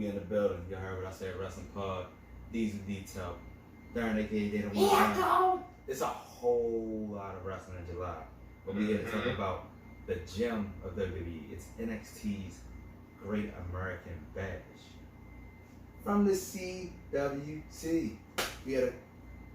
in the building. You heard what I said, Wrestling Pod, Diesel Detail. During the day, they don't want to. It's a whole lot of wrestling in July. But we here to talk about the gem of WWE. It's NXT's Great American Bash. From the CWC, we had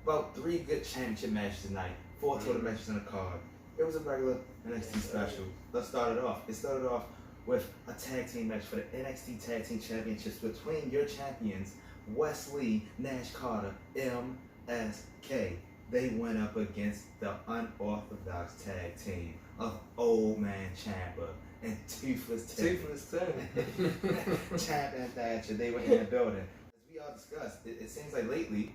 about 3 good championship matches tonight, 4 total matches on the card. It was a regular NXT special. Let's start it off. It started off with a tag team match for the NXT Tag Team Championships between your champions, Wesley, Nash Carter, MSK. They went up against the unorthodox tag team of Old Man Ciampa and Toothless Tim. Ciampa and Thatcher, they were in the building. As we all discussed, it seems like lately,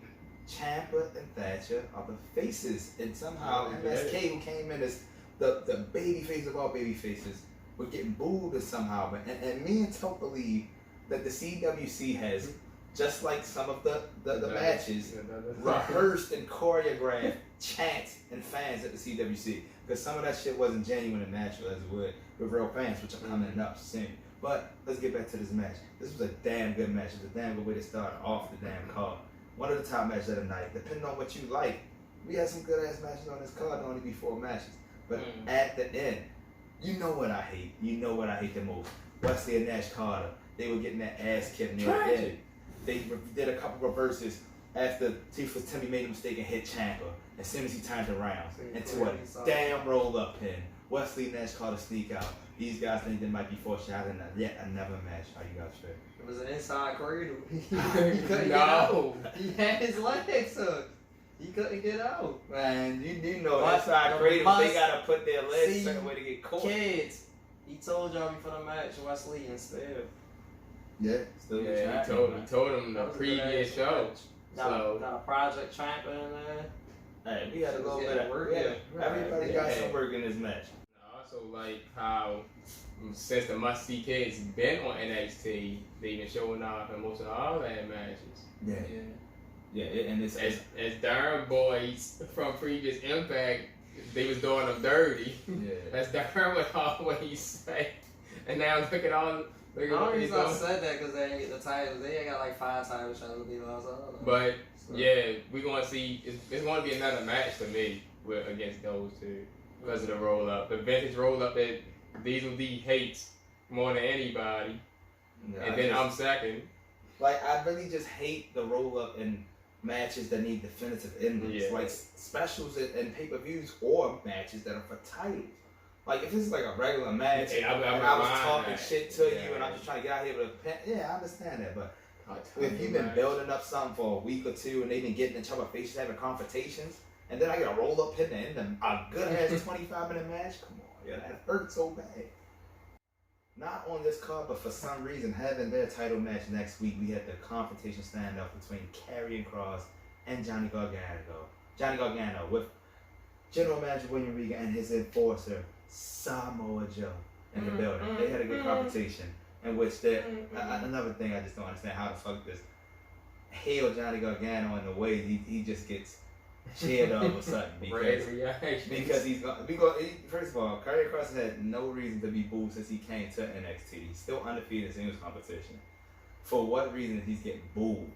Ciampa and Thatcher are the faces, and somehow MSK, who came in as the baby face of all baby faces, were getting booed somehow. And me and Tope believe that the CWC has, just like some of the matches, rehearsed and choreographed chants and fans at the CWC. Because some of that shit wasn't genuine and natural as it would with real fans, which are coming up soon. But let's get back to this match. This was a damn good match. It was a damn good way to start off the damn card. One of the top matches of the night. Depending on what you like, we had some good ass matches on this card. Only be 4 matches. But at the end, you know what I hate. You know what I hate the most. Wesley and Nash Carter. They were getting that ass kicked near the end. They did a couple reverses after Toothless Timmy made a mistake and hit Ciampa. As soon as he turned around into a damn roll-up pin, Wesley and Nash Carter sneak out. These guys think they might be foreshadowing yet another match. How you guys feel? It was an inside corridor. He couldn't get out. He had his legs hooked. He couldn't get out. Man, you know inside corridor, they gotta put their legs a certain way to get caught. Kids, he told y'all before the match, Wesley instead. Yeah, still he told him the previous show. Got a Project Ciampa in there. Hey, we had a little bit of work. Everybody got some work in this match. I also like how, since the Must See Kids been on NXT, they've been showing off in most of all their matches. Yeah, and it's as Darn boys from previous Impact, they was doing them dirty. Yeah, as Darn would always say. And now look at all. The only reason I said that because they didn't get the titles. They ain't got like 5 titles trying to be lost. But yeah, we're gonna see. It's going to be another match to me against those two because of the roll up, the vintage roll up that Diesel D hates more than anybody. Yeah, and then I'm second. Like I really just hate the roll up in matches that need definitive endings, like specials and pay-per-views or matches that are for titles. Like if this is like a regular match, and I was talking shit to you, and I'm just trying to get out here with a pen. I understand that, but if you've been building up something for a week or 2, and they've been getting in each other's faces, having confrontations, and then I get a roll up pin and end a good ass 25-minute match. Come on, that hurts so bad. Not on this card, but for some reason, having their title match next week, we had the confrontation standoff between Karrion Kross and Johnny Gargano. Johnny Gargano with General Manager William Regal and his enforcer Samoa Joe in the building. They had a good competition in which another thing I just don't understand how the fuck this hail Johnny Gargano in the way he just gets cheered all of a sudden because he's first of all, Karrion Kross had no reason to be booed since he came to NXT. He's still undefeated in singles competition. For what reason he's getting booed?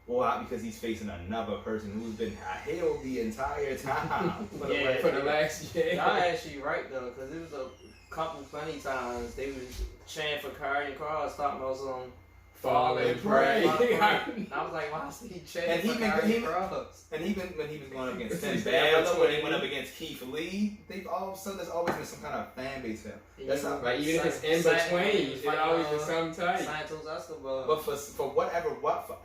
Well, because he's facing another person who's been hailed the entire time. for the last year. Y'all actually right though, because it was a couple funny times they was chanting for Karrion Kross, talking about some fall and pray. I was like, why is he chanting for Karrion Kross? And even when he was going up against Finn Balor, when he went up against Keith Lee, they've all of a sudden there's always been some kind of fan base here. That's not like even if it's in between, it always been some type. Santos Escobar. But for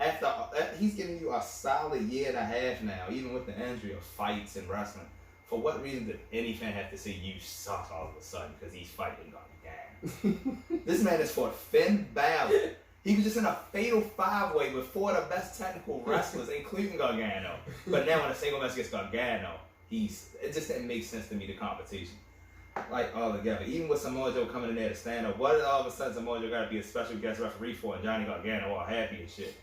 after he's giving you a solid year and a half now, even with the injury of fights and wrestling. For what reason did any fan have to say you suck all of a sudden because he's fighting Gargano? This man has fought Finn Balor. He was just in a fatal 5-way with 4 of the best technical wrestlers, including Gargano. But now in a single match against Gargano, it just didn't make sense to me, the competition. Like, all together. Even with Samoa Joe coming in there to stand up, what did all of a sudden Samoa Joe got to be a special guest referee for and Johnny Gargano all happy and shit?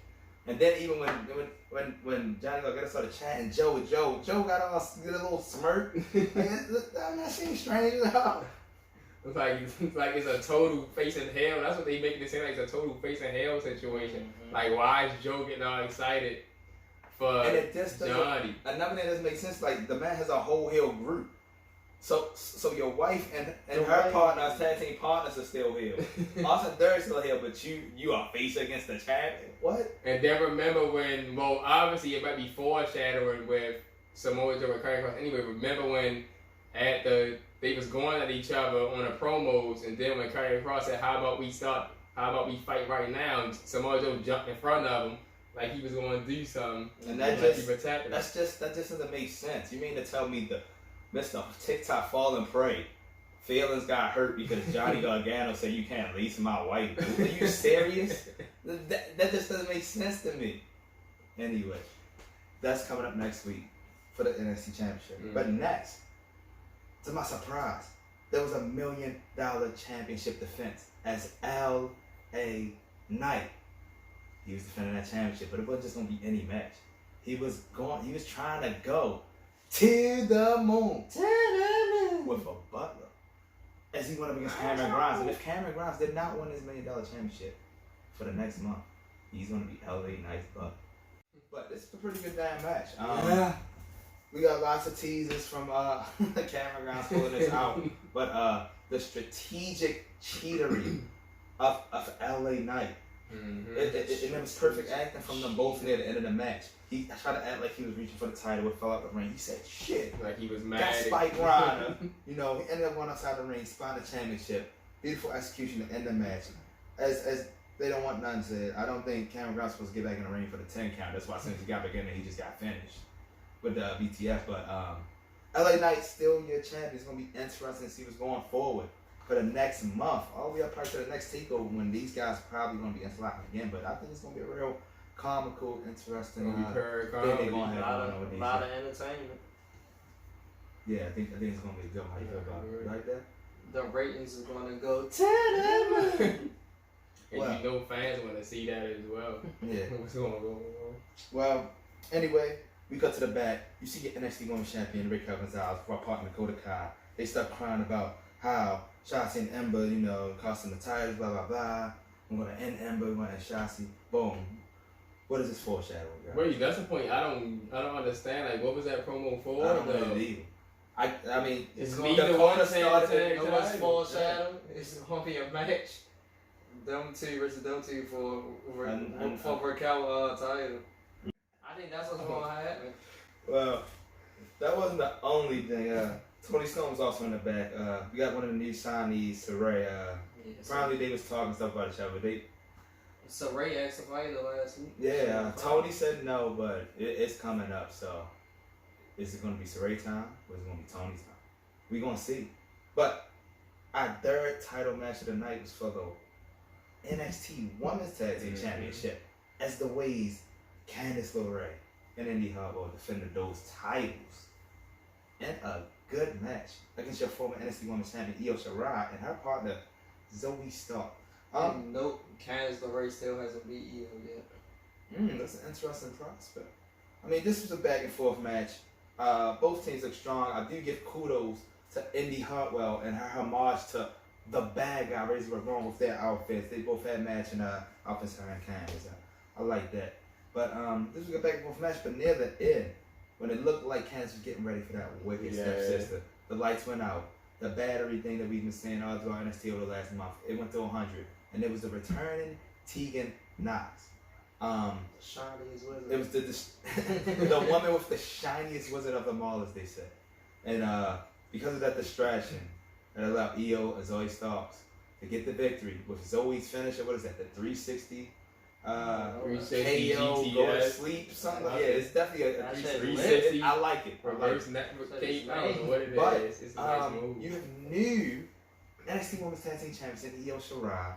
And then even when Johnny Gargano started chatting, Joe got a little smirk. That seems strange at all. It's like it's a total face in hell. That's what they make it seem like. It's a total face in hell situation. Mm-hmm. Like, why is Joe getting all excited for Johnny? Another thing that doesn't make sense. Like, the man has a whole heel group. So your wife and her partners, tag team partners, are still heel. Austin Theory's still heel, but you are face against the champion. What? And then remember when? Well, obviously it might be foreshadowing with Samoa Joe and Karrion Kross. Anyway, remember when they was going at each other on the promos, and then when Karrion Kross said, "How about we fight right now?" And Samoa Joe jumped in front of him like he was going to do something, and that just doesn't make sense. You mean to tell me the Mr. TikTok falling prey feelings got hurt because Johnny Gargano said you can't lease my wife? Are you serious? That just doesn't make sense to me. Anyway, that's coming up next week for the NXT Championship. Mm-hmm. But next, to my surprise, there was $1 million championship defense as LA Knight. He was defending that championship, but it wasn't just gonna be any match. He was trying to go to the moon with a butler as he went up against Cameron Grimes. And if Cameron Grimes did not win his $1 million championship for the next month, he's gonna be LA Knight's butler. But this is a pretty good damn match. Yeah. We got lots of teasers from Cameron Grimes pulling this out. But the strategic cheatery of LA Knight. Mm-hmm. It was perfect acting from them both near the end of the match. He tried to act like he was reaching for the title, it fell out the ring. He said, "Shit," like he was mad. Got Spike Ryder. He ended up going outside the ring, spot the championship. Beautiful execution to end the match. As they don't want none said. I don't think Cameron Grimes was supposed to get back in the ring for the 10 count. That's why since he got back in there, he just got finished with the BTF. But LA Knight still your champion. It's gonna be interesting to see what's going forward for the next month, all the way up to the next takeover when these guys probably gonna be interlocking again. But I think it's gonna be a real comical, interesting thing they're gonna have a lot of entertainment. Yeah, I think it's gonna be good. How you feel about it? Like that? The ratings are gonna go 10. And fans want to see that as well. Yeah. What's going on? Well, anyway, we cut to the back. You see your NXT Women's Champion Rick Gonzalez, our partner Dakota Kai. They start crying about how Shotzi and Ember, costing the titles, blah, blah, blah. I'm going to end Ember, we're going to end Shotzi. Boom. What is this foreshadowing, guys? Wait, that's the point. I don't understand. Like, what was that promo for? I don't know either. I mean, it's neither one started. No one's foreshadowing. It's going to be a match. Them two versus them two for Raquel title. I think that's what's going to happen. Well, that wasn't the only thing. Tony Storm was also in the back. We got one of the new signees, Saray. Probably they was talking stuff about each other. Saray asked to fight the last week. Yeah, Tony said no, but it's coming up. So, is it going to be Saray time or is it going to be Tony's time? We're going to see. But our third title match of the night was for the NXT Women's Tag Team Championship, as the ways Candice LeRae and Indy Hartwell will defended those titles in a good match against your former NXT Women's Champion Io Shirai and her partner Zoe Stark. Nope, Candice LeRae still hasn't beat Io yet. That's an interesting prospect. I mean, this was a back and forth match. Both teams look strong. I do give kudos to Indy Hartwell and her homage to the bad guy Razor Ramon with their outfits. They both had matching outfits, her and Candice. I like that. But this was a back and forth match, but near the end, when it looked like Candice was getting ready for that wicked stepsister, the lights went out. The battery thing that we've been seeing all throughout NXT over the last month, it went to 100. And it was the returning Tegan Nox. Shiniest wizard. It was the woman with the shiniest wizard of them all, as they said. And because of that distraction, it allowed Io and Zoe Starks to get the victory with Zoe's finisher. What is that? The 360? 360 KO, GTS. go to sleep, something like that. Yeah, it's definitely a 360. I like it. Reverse network cape. I don't know what it but, is. It's a nice move. You have new NXT Women's Tag Team Champions in Io Shirai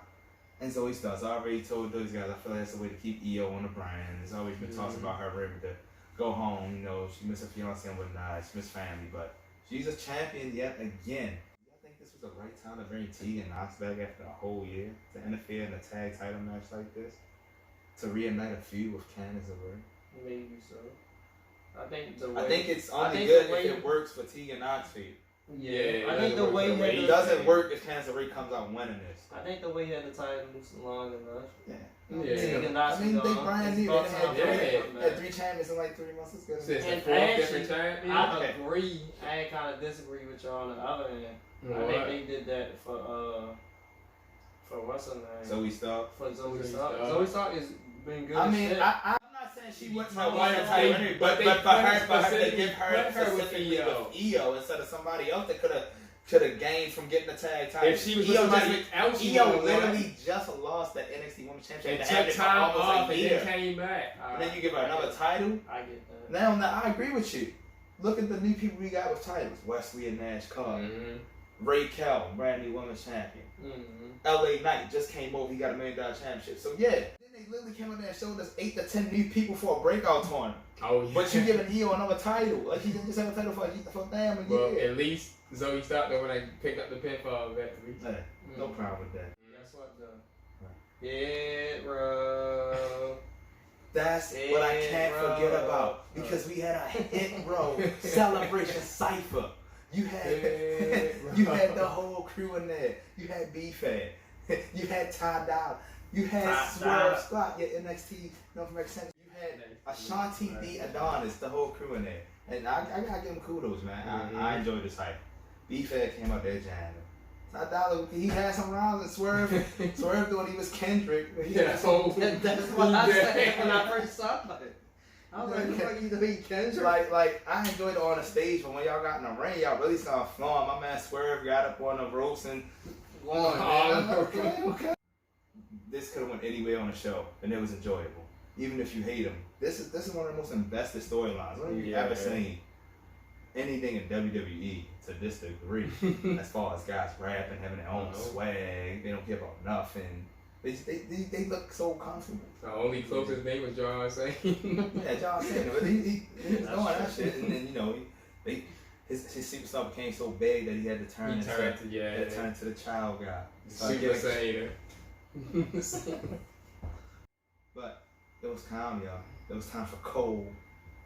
and Zoe Starks. I already told those guys I feel like that's a way to keep Io on the brand. There's always been talks about her able to go home. She missed her fiance and whatnot. She missed family, but she's a champion yet again. I think this was the right time to bring Tegan Nox back after a whole year to interfere in a tag title match like this, to reignite a feud with Candice LeRae. Maybe so. I think it's only good if it works for Tegan Nox feud. Yeah, I think the way it doesn't work if Candice LeRae comes out winning this. I think the way he had the titles long enough. Yeah. Tegan Nox I mean, they brand new. They had 3 champions in like 3 months. It's good. Since And the 4th actually, different champion. I agree. I kind of disagree with y'all on the other end. I think they did that for what's her name? Zoe Stark. For Zoe Stark. Zoe Stark has been good. I mean, shit. I'm not saying she went to win a title anyway, but for her to give her specifically with Io instead of somebody else that could have gained from getting the tag title. If she was with somebody else, Io literally just lost the NXT Women's Championship. And took time off and then came back. And then you give her another title. I get that. Now I agree with you. Look at the new people we got with titles. Wesley and Nash Carr. Ray Kell, brand new women's champion. LA Knight just came over, he got $1 million championship. So yeah, then they literally came out there and showed us 8 to 10 new people for a breakout tournament. Oh yeah. But you giving Io another title. Like he didn't just have a title for damn a year. Well, at least Zoe Stark though when I picked up the pinfall victory. Hey, no problem with that. That's what the Hit Row. That's what I can't forget about. Because we had a Hit Row celebration cipher. You had the whole crew in there. You had B-Fad. You had Ty Dolla. You had Swerve Scott, your NXT North American Center. You had Ashanti D. Adonis, the whole crew in there. And I gotta give him kudos, man. I enjoyed this hype. B-Fad came out there jamming. Ty Dolla, he had some rounds and Swerve thought he was Kendrick. That's what I said when I first saw it. I was like, what you doing, Kendrick? Like, I enjoyed it on the stage, but when y'all got in the ring, y'all really started flowing. My man Swerve got up on the ropes and going, man. Okay. This could have went anywhere on the show, and it was enjoyable. Even if you hate him. This is one of the most invested storylines. When you ever seen anything in WWE to this degree, as far as guys rapping, having their own swag, they don't give up nothing. They look so comfortable. The only closest name was John Cena. Yeah, John Cena, but he was doing that shit, and then his superstar became so big that he had to turn to the child guy. Super Saiyan. But it was time, y'all. It was time for Cole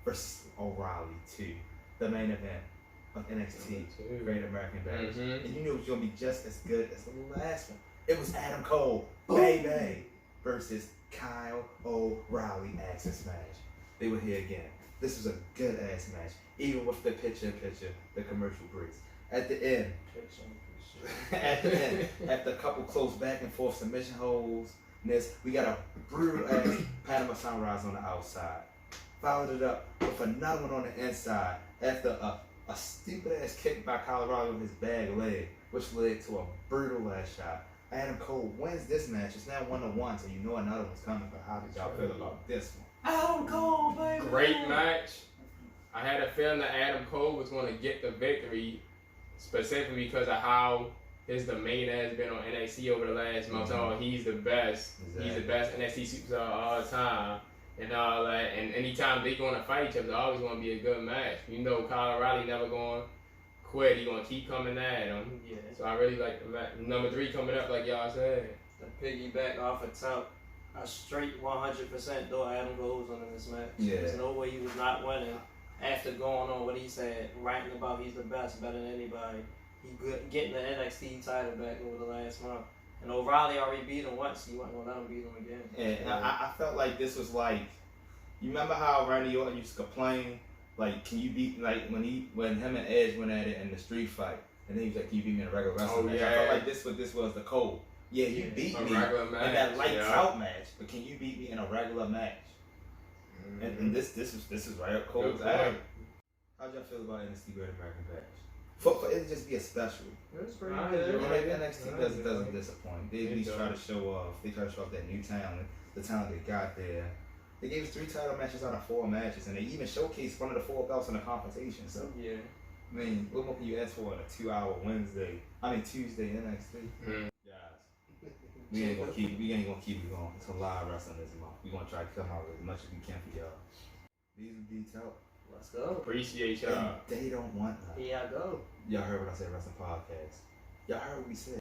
versus O'Reilly 2, the main event of NXT Great American Bash, and you knew it was gonna be just as good as the last one. It was Adam Cole, baby, versus Kyle O'Reilly Access match. They were here again. This was a good ass match, even with the picture, the commercial breaks. At the end, after a couple close back and forth submission holds, we got a brutal ass Panama Sunrise on the outside. Followed it up with another one on the inside after a stupid ass kick by Kyle O'Reilly with his bag leg, which led to a brutal ass shot. Adam Cole wins this match. It's now 1-1, so you know another one's coming. But how did y'all feel about this one? Adam Cole, baby. Great match. I had a feeling that Adam Cole was going to get the victory, specifically because of how his domain has been on NXT over the last month. Oh, he's the best. Exactly. He's the best NXT superstar of all time. And all that. And anytime they going to fight each other, it's always going to be a good match. You know, Kyle O'Reilly never going to quit. He going to keep coming at him. Yeah. So I really like the match. Number 3 coming up, like y'all said. The piggyback off the top, a straight 100% though Adam Cole was winning this match. Yeah. There's no way he was not winning after going on what he said, ranting about he's the best, better than anybody. He getting the NXT title back over the last month. And O'Reilly already beat him once. He wasn't going to let him beat him again. And I felt like this was like, you remember how Randy Orton used to complain, like, can you beat, like, when him and Edge went at it in the street fight, and then he was like, can you beat me in a regular wrestling match? I felt like this was the Cole. Yeah, you beat me in that lights out match, but can you beat me in a regular match? And this is right up Cole's alley. How'd y'all feel about NXT Great American Bash? For it to just be a special. It was pretty good. NXT doesn't disappoint. They at least try to show off. They try to show off that new talent, the talent they got there. They gave us 3 title matches out of 4 matches, and they even showcased one of the 4 belts in the competition. So yeah, I mean, what more can you ask for on a 2-hour Tuesday NXT? Guys, we ain't gonna keep it going. It's a live wrestling this month. We gonna try to come out with as much as we can for y'all. These are detailed. Let's go. Appreciate y'all. They don't want us. Yeah, go. Y'all heard what I said, wrestling podcast. Y'all heard what we said.